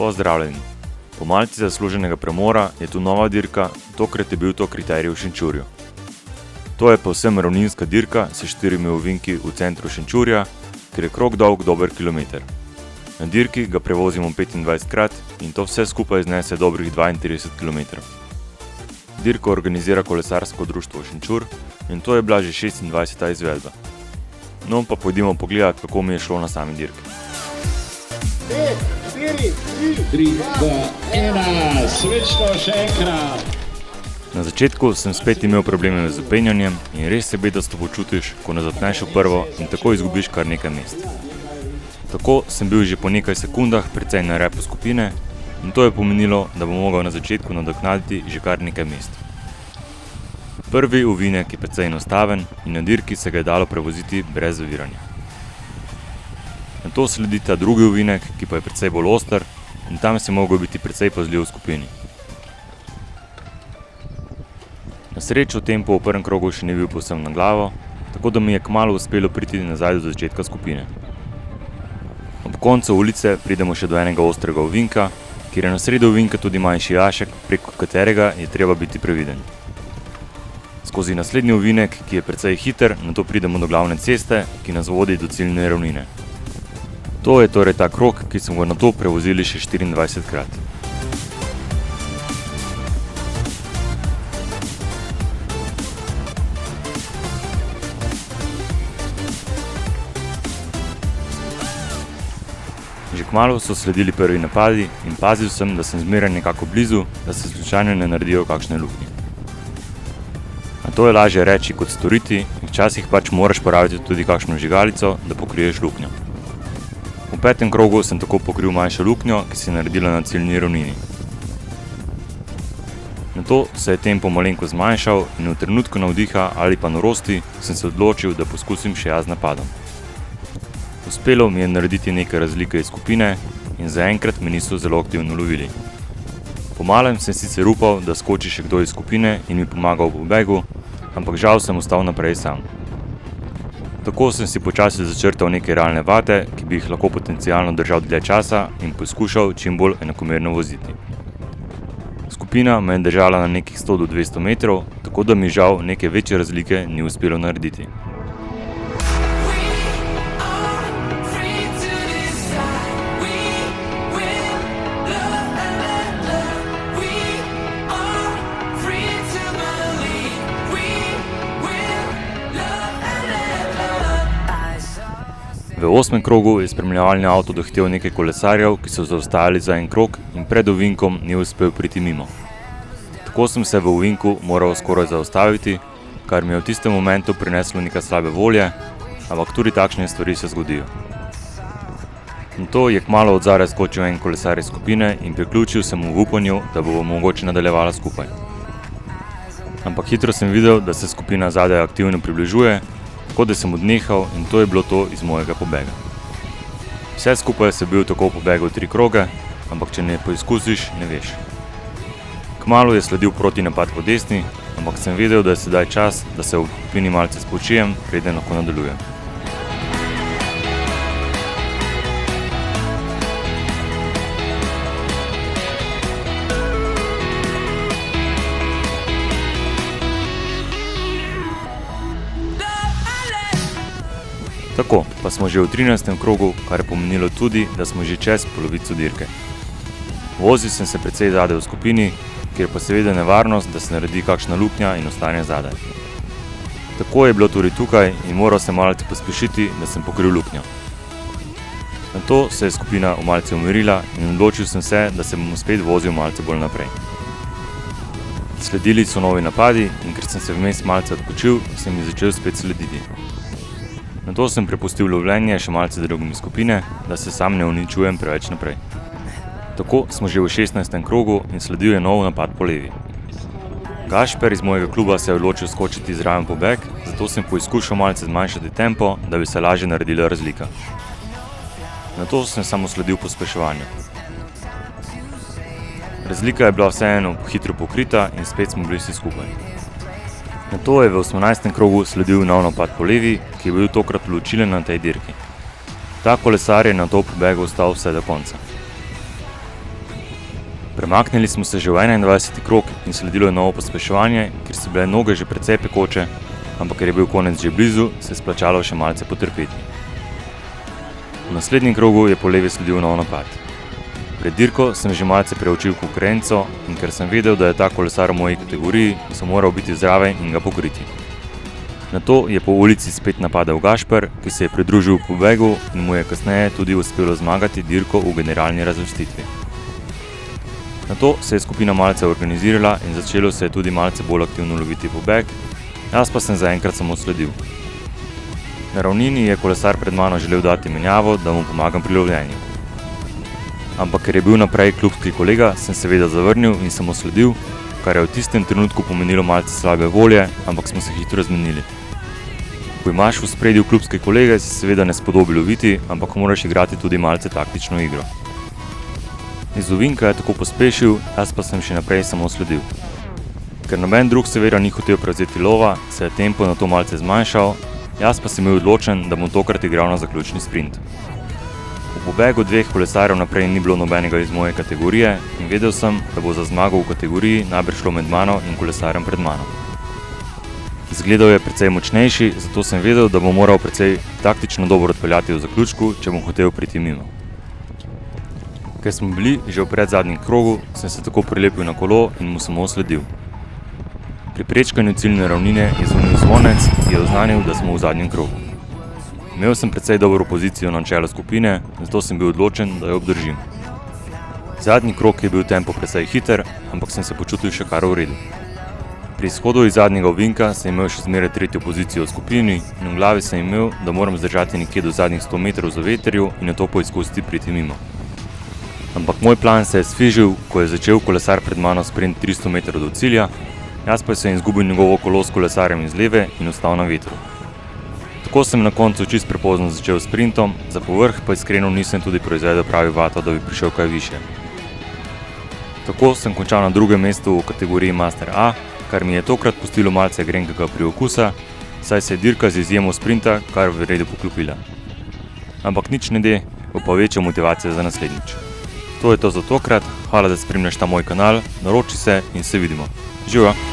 Pozdravljeni! Po malce zasluženega premora je tu nova dirka, tokrat je bil to kriterij v Šenčurju. To je povsem ravninska dirka s 4 ovinki v centru Šenčurja, ker je krog dolg dober kilometer. Na dirki ga prevozimo 25krat in to vse skupaj znese dobrih 32 km. Dirko organizira kolesarsko društvo Šenčur in to je bila že 26. izvedba. No pa pojdimo pogledat, kako mi je šlo na sami dirki. 5, 4, 3, 2, 1, srečno še enkrat! Na začetku sem spet imel probleme z zapenjanjem in res se bedasto počutiš, ko nazapneš v prvo in tako izgubiš kar nekaj mest. Tako sem bil že po nekaj sekundah precej na repu skupine in to je pomenilo, da bom mogel na začetku nadoknaditi že kar nekaj mest. Prvi ovinek je precej enostaven in na dirki se ga je dalo prevoziti brez zaviranja. Nato sledita drugi ovinek, ki pa je precej bolj oster in tam si mogel biti precej pazljiv v skupini. Na srečo tempo v prvem krogu še ni bil povsem na glavo, tako da mi je kmalu uspelo priti nazaj do začetka skupine. Ob koncu ulice pridemo še do enega ostrega ovinka, kjer je na sredi ovinka tudi manjši jašek, preko katerega je treba biti previden. Skozi naslednji ovinek, ki je precej hiter, nato pridemo do glavne ceste, ki nas vodi do ciljne ravnine. To je torej ta krog, ki smo ga nato prevozili še 24krat. Že kmalu so sledili prvi napadi in pazil sem, da sem zmeraj nekako blizu, da se slučajno ne naredijo kakšne luknje. A to je lažje reči kot storiti in včasih pač moraš porabiti tudi kakšno žigalico, da pokriješ luknjo. V petem krogu sem tako pokril manjšo luknjo, ki se je naredila na ciljni ravnini. Nato se je tempo malenko zmanjšal in v trenutku navdiha ali pa norosti sem se odločil, da poskusim še jaz z napadom. Uspelo mi je narediti nekaj razlike iz skupine in zaenkrat me niso zelo aktivno lovili. Po malem sem sicer upal, da skoči še kdo iz skupine in mi pomagal v pobegu, ampak žal sem ostal naprej sam. Tako sem si počasi začrtal neke realne vate, ki bi jih lahko potencialno držal dlje časa in poskušal čim bolj enakomerno voziti. Skupina me je držala na nekih 100 do 200 metrov, tako da mi žal neke večje razlike ni uspelo narediti. V 8. krogu je spremljevalni avto dohitel nekaj kolesarjev, ki so zaostajali za en krog in pred ovinkom ni uspel priti mimo. Tako sem se v ovinku moral skoraj zaustaviti, kar mi je v tistem momentu prineslo nekaj slabe volje, ampak tudi takšne stvari se zgodijo. Nato je kmalu od zadaj skočil en kolesar iz skupine in priključil sem mu v upanju, da bo mogoče nadaljevala skupaj. Ampak hitro sem videl, da se skupina zadaj aktivno približuje, tako da sem odnehal in to je bilo to iz mojega pobega. Vse skupaj sem bil tako pobegal 3 kroge, ampak če ne poizkusiš, ne veš. Kmalu je sledil protinapad po desni, ampak sem vedel, da je sedaj čas, da se v skupini malce spočijem, preden lahko nadaljujem. Tako, pa smo že v 13. krogu, kar je pomenilo tudi, da smo že čez polovico dirke. Vozil sem se precej zadaj v skupini, kjer pa seveda nevarnost, da se naredi kakšna luknja in ostane zadaj. Tako je bilo tudi tukaj in moral sem malce pospešiti, da sem pokril luknjo. Nato se je skupina malce umirila in odločil sem se, da se bom spet vozil malce bolj naprej. Sledili so novi napadi in ker sem se vmes malce odpočil, sem jih začel spet slediti. Nato sem prepustil lovljenje še malce drugim iz skupine, da se sam ne uničujem preveč naprej. Tako smo že v 16. krogu in sledil je nov napad po levi. Gašper iz mojega kluba se je odločil skočiti zraven pobeg, zato sem poizkušal malce zmanjšati tempo, da bi se lažje naredila razlika. Nato sem samo sledil pospeševanju. Razlika je bila vseeno hitro pokrita in spet smo bili vsi skupaj. Nato je v 18. krogu sledil nov napad po levi, ki je bil tokrat odločilen na tej dirki. Ta kolesar je nato v pobegu ostal vse do konca. Premaknili smo se že v 21. krog in sledilo je novo pospeševanje, ker so bile noge že precej pekoče, ampak ker je bil konec že blizu, se je splačalo še malce potrpeti. V naslednjem krogu je po levi sledil nov napad. Pred dirko sem že malce preučil konkurenco in ker sem vedel, da je ta kolesar v moji kategoriji, sem moral biti zraven in ga pokriti. Nato je po ulici spet napadal Gašper, ki se je pridružil pobegu in mu je kasneje tudi uspelo zmagati dirko v generalni razvrstitvi. Nato se je skupina malce organizirala in začelo se je tudi malce bolj aktivno loviti pobeg, jaz pa sem zaenkrat samo sledil. Na ravnini je kolesar pred mano želel dati menjavo, da mu pomagam pri lovljenju. Ampak ker je bil naprej klubski kolega, sem seveda zavrnil in samo sledil, kar je v tistem trenutku pomenilo malce slabe volje, ampak smo se hitro zmenili. Ko imaš v spredju klubske kolege, si seveda ne spodobi loviti, ampak moraš igrati tudi malce taktično igro. Iz ovinka je tako pospešil, jaz pa sem še naprej samo sledil. Ker noben drug seveda ni hotel prevzeti lova, se je tempo na to malce zmanjšal, jaz pa sem bil odločen, da bom tokrat igral na zaključni sprint. V pobegu dveh kolesarjev naprej ni bilo nobenega iz moje kategorije in vedel sem, da bo za zmago v kategoriji najbrž šlo med mano in kolesarjem pred mano. Izgledal je precej močnejši, zato sem vedel, da bom moral precej taktično dobro odpeljati v zaključku, če bom hotel priti mimo. Ker smo bili že v predzadnjem krogu, sem se tako prilepil na kolo in mu samo sledil. Pri prečkanju ciljne ravnine je zvonil zvonec, ki je oznanil, da smo v zadnjem krogu. Imel sem precej dobro pozicijo na čelu skupine, zato sem bil odločen, da jo obdržim. Zadnji krog je bil tempo precej hiter, ampak sem se počutil še kar v redu. Pri izhodu iz zadnjega ovinka sem imel še zmeraj tretjo pozicijo v skupini in v glavi sem imel, da moram zdržati nekje do zadnjih 100 metrov za veterju in nato poizkusiti priti mimo. Ampak moj plan se je sfižil, ko je začel kolesar pred mano sprint 300 metrov do cilja, jaz pa sem izgubil njegovo kolo s kolesarjem iz leve in ostal na vetru. Tako sem na koncu čist prepozno začel s sprintom, za povrh pa iskreno nisem tudi proizvedel pravi vato, da bi prišel kaj više. Tako sem končal na drugem mestu v kategoriji Master A, kar mi je tokrat pustilo malce grenkega priokusa, saj se je dirka z izjemo sprinta kar v redu poklopila. Ampak nič ne de, bo pa večja motivacija za naslednjič. To je to za tokrat, hvala, da spremljaš ta moj kanal, naroči se in se vidimo. Živijo!